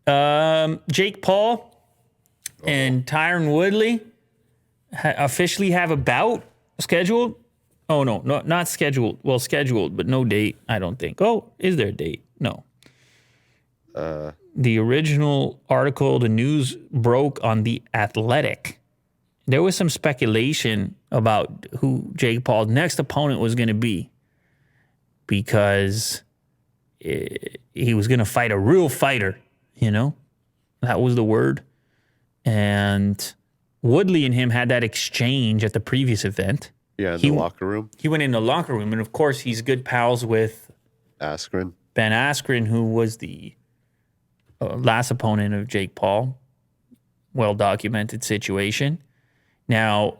Jake Paul and Tyron Woodley officially have a bout scheduled. Oh, no, not scheduled. Well, scheduled, but no date, I don't think. Oh, is there a date? No. The original article, the news broke on The Athletic. There was some speculation about who Jake Paul's next opponent was going to be because he was going to fight a real fighter, you know? That was the word. And Woodley and him had that exchange at the previous event. Yeah, in the locker room. He went in the locker room, and of course, he's good pals with Ben Askren, who was the last opponent of Jake Paul. Well-documented situation. Now,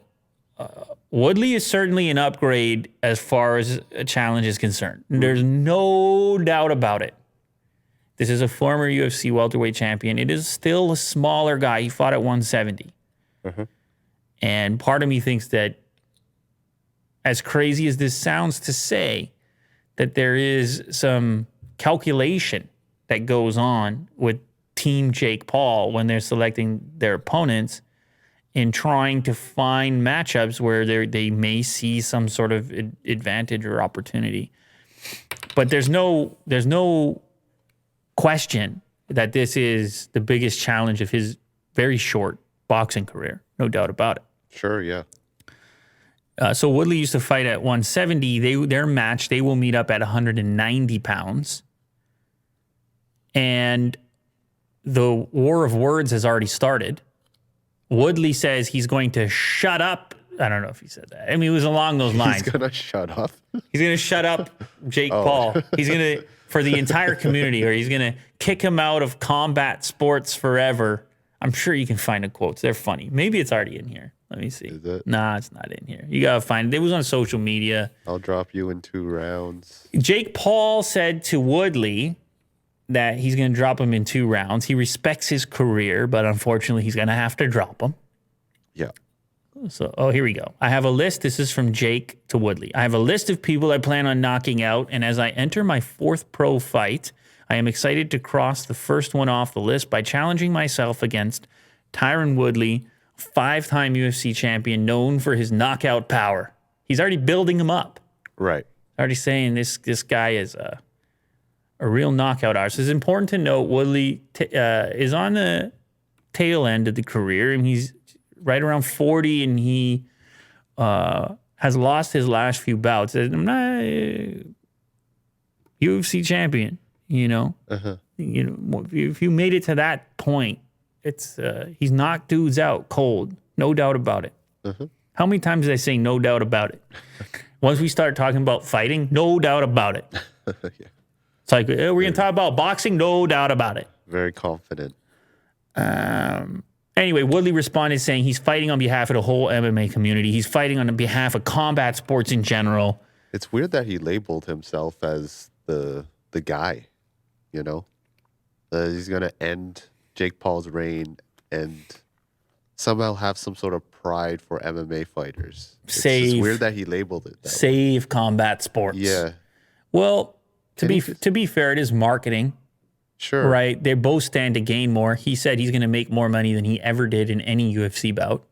Woodley is certainly an upgrade as far as a challenge is concerned. There's no doubt about it. This is a former UFC welterweight champion. It is still a smaller guy. He fought at 170. And part of me thinks that, as crazy as this sounds to say, that there is some calculation that goes on with Team Jake Paul when they're selecting their opponents in trying to find matchups where they may see some sort of advantage or opportunity. But there's no question that this is the biggest challenge of his very short boxing career. No doubt about it. Sure, yeah. So Woodley used to fight at 170. Their match, they will meet up at 190 pounds. And the war of words has already started. Woodley says he's going to shut up. I don't know if he said that. I mean, it was along those lines. He's going to shut up? He's going to shut up Jake Paul. He's going to, for the entire community, or he's going to kick him out of combat sports forever. I'm sure you can find the quotes. They're funny. Maybe it's already in here. Let me see. Is it? Nah, it's not in here. You got to find it. It was on social media. I'll drop you in 2 rounds. Jake Paul said to Woodley that he's going to drop him in 2 rounds. He respects his career, but unfortunately, he's going to have to drop him. Yeah. So, here we go. I have a list. This is from Jake to Woodley. I have a list of people I plan on knocking out, and as I enter my 4th pro fight, I am excited to cross the first one off the list by challenging myself against Tyron Woodley, 5-time UFC champion known for his knockout power. He's already building him up. Right. Already saying this guy is a real knockout artist. It's important to note Woodley is on the tail end of the career, and he's right around 40, and he has lost his last few bouts. I'm not a UFC champion, you know. You know, if you made it to that point, it's he's knocked dudes out cold, no doubt about it. How many times did I say no doubt about it? Once we start talking about fighting, no doubt about it. Yeah. It's like, we're going to talk about boxing, no doubt about it. Very confident. Anyway, Woodley responded saying he's fighting on behalf of the whole MMA community. He's fighting on behalf of combat sports in general. It's weird that he labeled himself as the guy, you know? He's going to end Jake Paul's reign and somehow have some sort of pride for MMA fighters. It's just weird that he labeled it that Save combat sports. Yeah. Well, to be fair, it is marketing. Sure. Right? They both stand to gain more. He said he's going to make more money than he ever did in any UFC bout.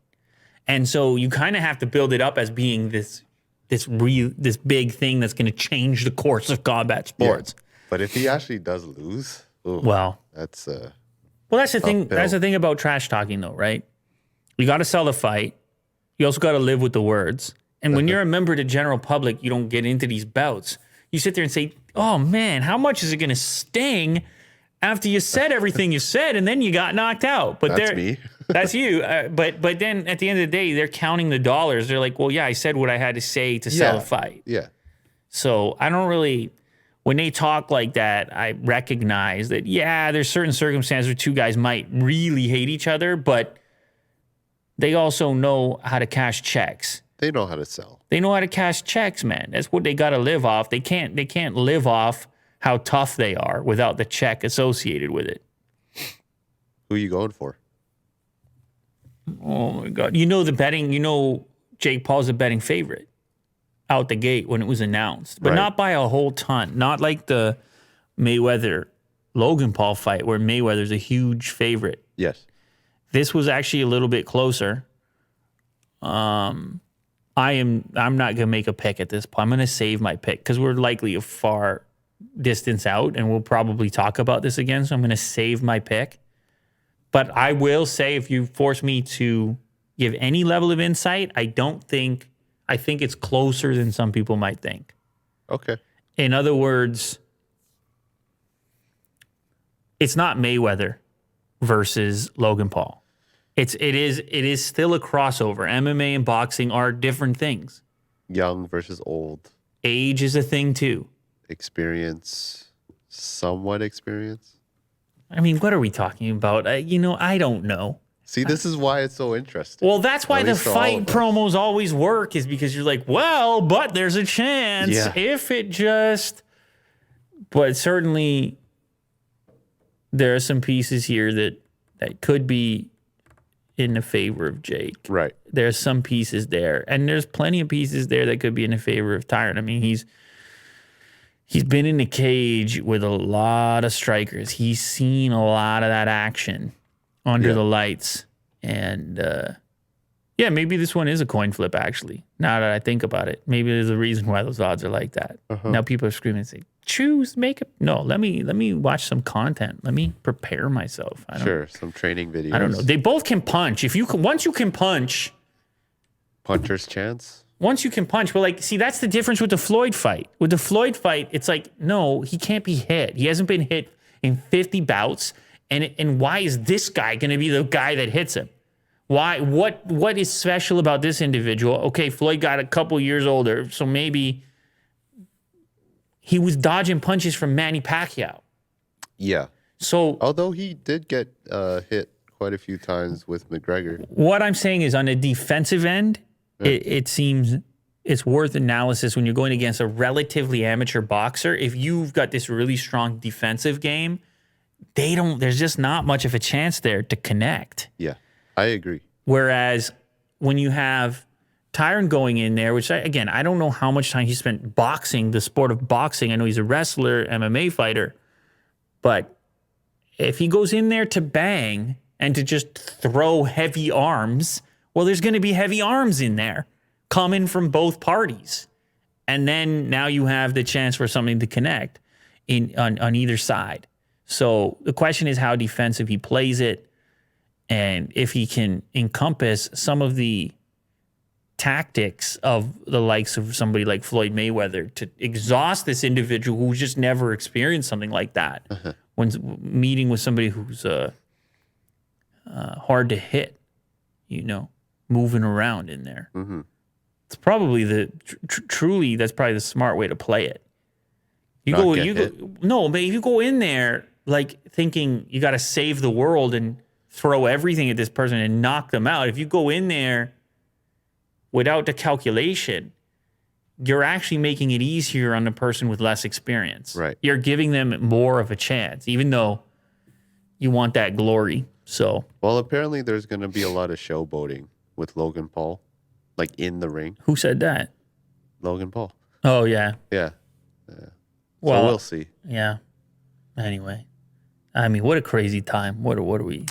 And so you kind of have to build it up as being this big thing that's going to change the course of combat sports. Yeah. But if he actually does lose, that's the thing. That's the thing about trash talking, though, right? You got to sell the fight. You also got to live with the words. And when you're a member of the general public, you don't get into these bouts. You sit there and say, "Oh man, how much is it going to sting after you said everything you said, and then you got knocked out?" But that's me. That's you. But then at the end of the day, they're counting the dollars. They're like, "Well, yeah, I said what I had to say to sell the fight." Yeah. So I don't really. When they talk like that, I recognize that, yeah, there's certain circumstances where 2 guys might really hate each other, but they also know how to cash checks. They know how to sell. They know how to cash checks, man. That's what they got to live off. They can't live off how tough they are without the check associated with it. Who are you going for? Oh, my God. Jake Paul's a betting favorite out the gate when it was announced, but not by a whole ton. Not like the Mayweather Logan Paul fight where Mayweather's a huge favorite. Yes. This was actually a little bit closer. I'm not gonna make a pick at this point. I'm gonna save my pick because we're likely a far distance out, and we'll probably talk about this again. So I'm gonna save my pick. But I will say, if you force me to give any level of insight, I think it's closer than some people might think. Okay. In other words, it's not Mayweather versus Logan Paul. It is still a crossover. MMA and boxing are different things. Young versus old. Age is a thing too. Experience. Somewhat experience. I mean, what are we talking about? I don't know. See, this is why it's so interesting. Well, that's why At the least for all fight of us. promos always work, is because you're like, well, but there's a chance if it just. But certainly, there are some pieces here that could be in the favor of Jake. Right. There's some pieces there, and there's plenty of pieces there that could be in the favor of Tyron. I mean, he's been in the cage with a lot of strikers. He's seen a lot of that action under the lights. And maybe this one is a coin flip, actually, now that I think about it. Maybe there's a reason why those odds are like that. Now people are screaming and say, choose, make it. No, let me watch some content. Let me prepare myself. Some training videos. I don't know. They both can punch. Once you can punch. Puncher's chance. Once you can punch, but see, that's the difference with the Floyd fight. With the Floyd fight, it's like, no, he can't be hit. He hasn't been hit in 50 bouts. And why is this guy going to be the guy that hits him? Why? What is special about this individual? Okay, Floyd got a couple years older, so maybe he was dodging punches from Manny Pacquiao. Yeah. So, although he did get hit quite a few times with McGregor. What I'm saying is, on a defensive end, it seems it's worth analysis when you're going against a relatively amateur boxer. If you've got this really strong defensive game, there's just not much of a chance there to connect. Yeah, I agree. Whereas when you have Tyron going in there, which I don't know how much time he spent boxing, the sport of boxing. I know he's a wrestler, MMA fighter, but if he goes in there to bang and to just throw heavy arms, well, there's going to be heavy arms in there coming from both parties. And then now you have the chance for something to connect on either side. So the question is how defensive he plays it, and if he can encompass some of the tactics of the likes of somebody like Floyd Mayweather to exhaust this individual who's just never experienced something like that. When meeting with somebody who's hard to hit, moving around in there. It's probably truly that's probably the smart way to play it. But if you go in there thinking you got to save the world and throw everything at this person and knock them out, if you go in there without the calculation, you're actually making it easier on the person with less experience. Right. You're giving them more of a chance, even though you want that glory. So, well, apparently there's going to be a lot of showboating with Logan Paul, in the ring. Who said that? Logan Paul. Oh, yeah. Yeah. Well, so we'll see. Yeah. Anyway, I mean, what a crazy time. What are we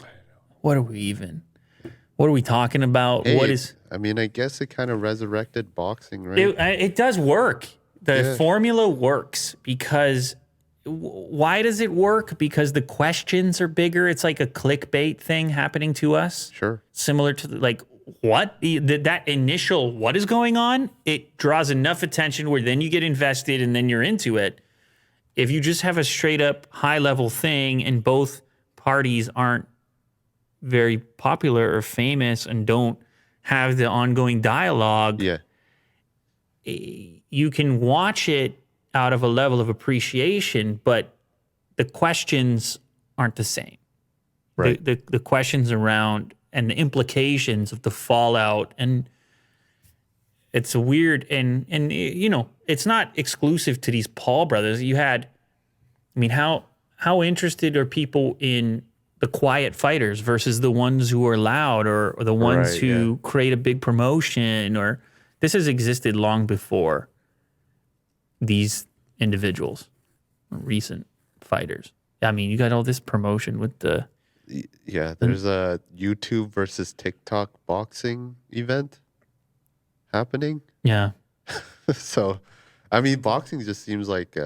talking about? Hey, I guess it kind of resurrected boxing, right? It does work. The formula works because why does it work? Because the questions are bigger. It's like a clickbait thing happening to us. Sure. Similar to what? That initial what is going on? It draws enough attention where then you get invested and then you're into it. If you just have a straight up high level thing and both parties aren't very popular or famous and don't have the ongoing dialogue, you can watch it out of a level of appreciation, but the questions aren't the same. Right. The questions around and the implications of the fallout, and it's a weird and it's not exclusive to these Paul brothers. How interested are people in the quiet fighters versus the ones who are loud or the ones who create a big promotion? Or this has existed long before these individuals, recent fighters. I mean, you got all this promotion with the Yeah, there's a YouTube versus TikTok boxing event happening. yeah. So, I mean, boxing just seems like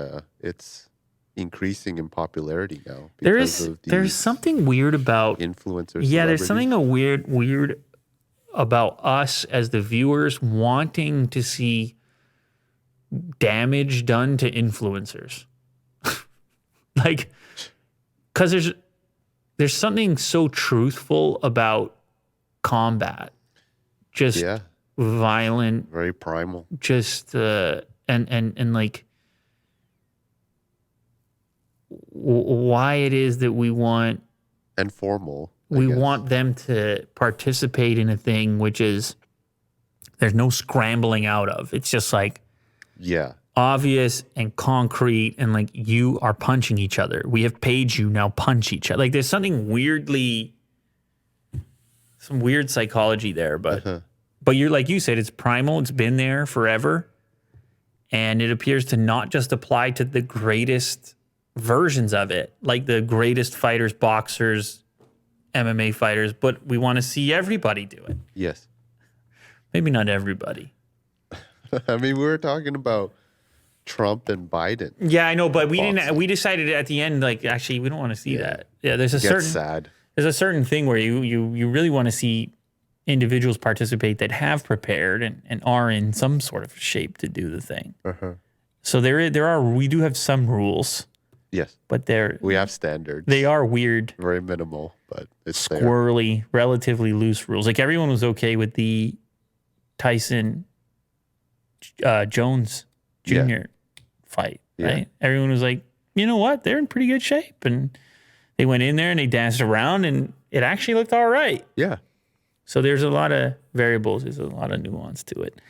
it's increasing in popularity now because of There's these something weird about influencers. yeah. There's celebrities. something weird about us as the viewers wanting to see damage done to influencers. Like, because there's something so truthful about combat, just Yeah, violent, very primal. just and like why it is that we want And formal. I guess. want them to participate in a thing which is there's no scrambling out of. It's just like Yeah, obvious and concrete and like you are punching each other. We have paid you, now punch each other. Like there's something some weird psychology there, but you're like you said, it's primal, it's been there forever. And it appears to not just apply to the greatest versions of it, like the greatest fighters, boxers, MMA fighters, but we want to see everybody do it. yes. Maybe not everybody. I mean, we were talking about Trump and Biden. Yeah, I know, but we Boxing. didn't. We decided at the end, like, actually, we don't want to see that. Yeah, there's a Gets sad. certain thing where you really want to see individuals participate that have prepared and are in some sort of shape to do the thing. So we do have some rules, Yes, but we have standards. they are weird, very minimal, but it's there. squirrely, relatively loose rules. Like everyone was okay with the Tyson Jones Jr. fight, right? Everyone was like, you know what? They're in pretty good shape. And they went in there and they danced around and it actually looked all right. Yeah. So there's a lot of variables. There's a lot of nuance to it.